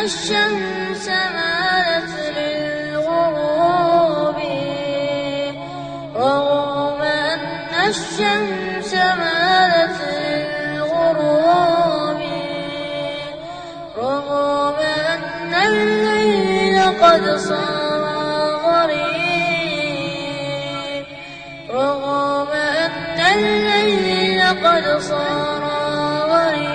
الشمس مالت للغروب رغم أن الشمس مالت للغروب رغم أن الليل قد صار غريب رغم أن الليل قد صار غريب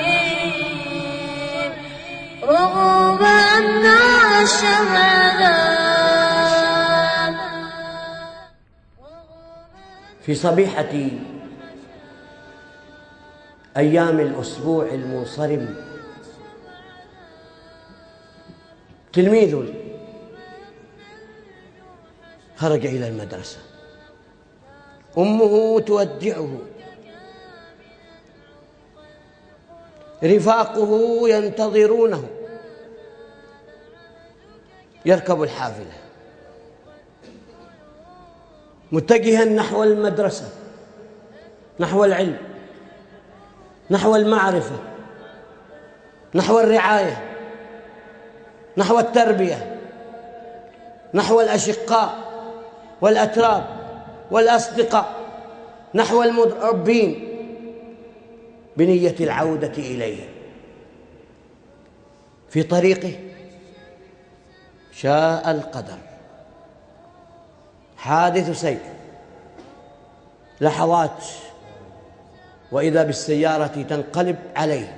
رغم أن الشمع ذاب. في صبيحة أيام الأسبوع المنصرم تلميذ خرج إلى المدرسة، أمه تودعه، رفاقه ينتظرونه، يركب الحافلة متجها نحو المدرسة، نحو العلم، نحو المعرفة، نحو الرعاية، نحو التربية، نحو الأشقاء والأتراب والأصدقاء، نحو المربين، بنية العودة إليه. في طريقه شاء القدر حادث سير، لحظات وإذا بالسيارة تنقلب عليه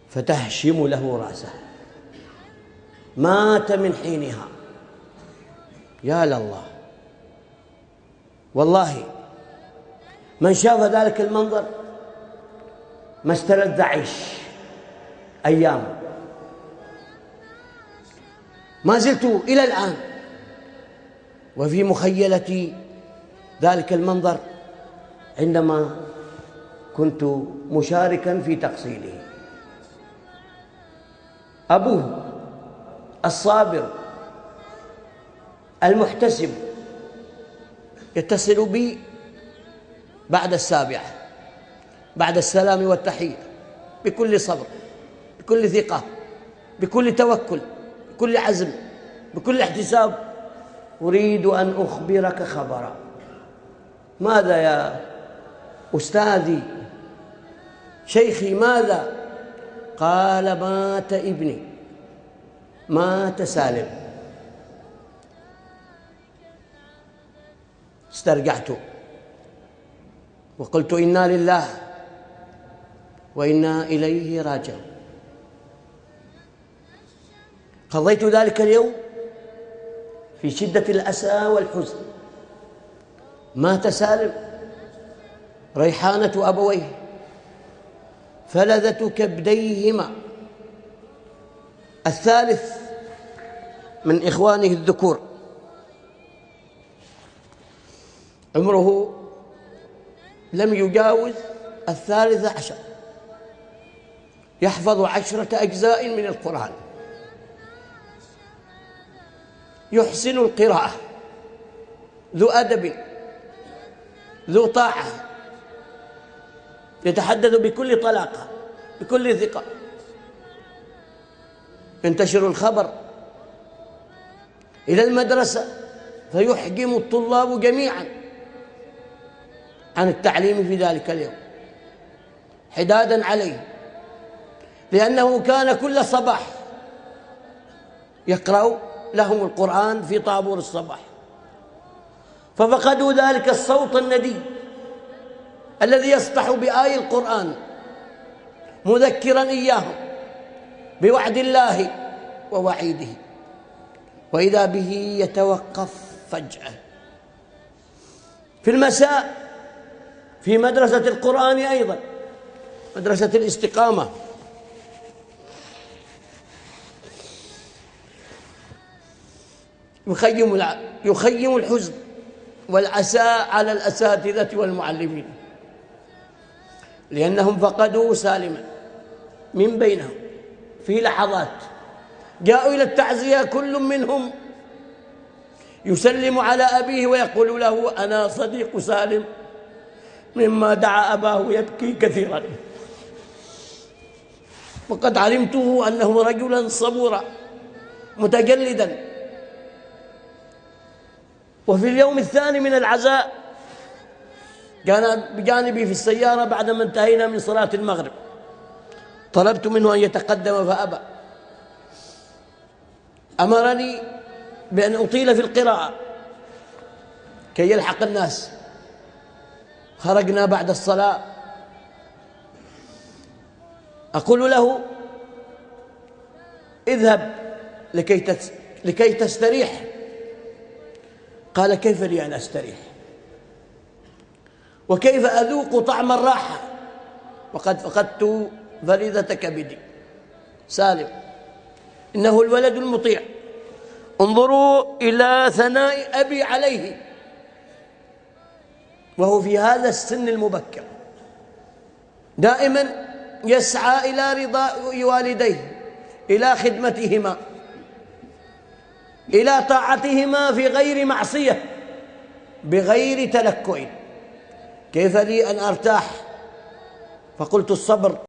فتهشم له رأسه، مات من حينها. يا لله، والله من شاف ذلك المنظر ما استلذ عيش أيام. ما زلت إلى الآن وفي مخيلتي ذلك المنظر عندما كنت مشاركا في تقصيله. أبوه الصابر المحتسب يتصل بي بعد 7 بعد السلام والتحية بكل صبر، بكل ثقة، بكل توكل، بكل عزم، بكل احتساب: أريد أن أخبرك خبرا. ماذا يا أستاذي شيخي؟ ماذا؟ قال: مات ابني، مات سالم. استرجعت وقلت: إنا لله وإنا إليه راجعون. قضيت ذلك اليوم في شدة الأسى والحزن. مات سالم، ريحانة أبويه، فلذة كبديهما، الثالث من إخوانه الذكور، عمره لم يجاوز 13، يحفظ 10 أجزاء من القرآن، يحسن القراءة، ذو أدب، ذو طاعة، يتحدث بكل طلاقة، بكل ثقة، ينتشر الخبر إلى المدرسة فيحجم الطلاب جميعا عن التعليم في ذلك اليوم حدادا عليه، لأنه كان كل صباح يقرأ لهم القرآن في طابور الصباح، ففقدوا ذلك الصوت الندي الذي يصدح بآي القرآن مذكرا إياهم بوعد الله ووعيده، وإذا به يتوقف فجأة. في المساء في مدرسة القرآن أيضا، مدرسة الاستقامة، يخيم الحزن والعساء على الأساتذة والمعلمين، لأنهم فقدوا سالما من بينهم في لحظات. جاءوا إلى التعزية كل منهم يسلم على أبيه ويقول له: أنا صديق سالم، مما دعا أباه يبكي كثيرا. وقد علمته أنه رجلا صبورا متجلدا. وفي اليوم الثاني من العزاء كان بجانبي في السيارة بعدما انتهينا من صلاة المغرب، طلبت منه أن يتقدم فأبى، أمرني بأن أطيل في القراءة كي يلحق الناس. خرجنا بعد الصلاة، أقول له اذهب لكي تستريح. قال كيف لي أن أستريح وكيف أذوق طعم الراحة وقد فقدت فريضة كبدي؟ سالم إنه الولد المطيع. انظروا إلى ثناء أبي عليه وهو في هذا السن المبكر، دائما يسعى إلى رضاء والديه، إلى خدمتهما، إلى طاعتهما في غير معصية، بغير تلكؤ. كيف لي أن أرتاح؟ فقلت الصبر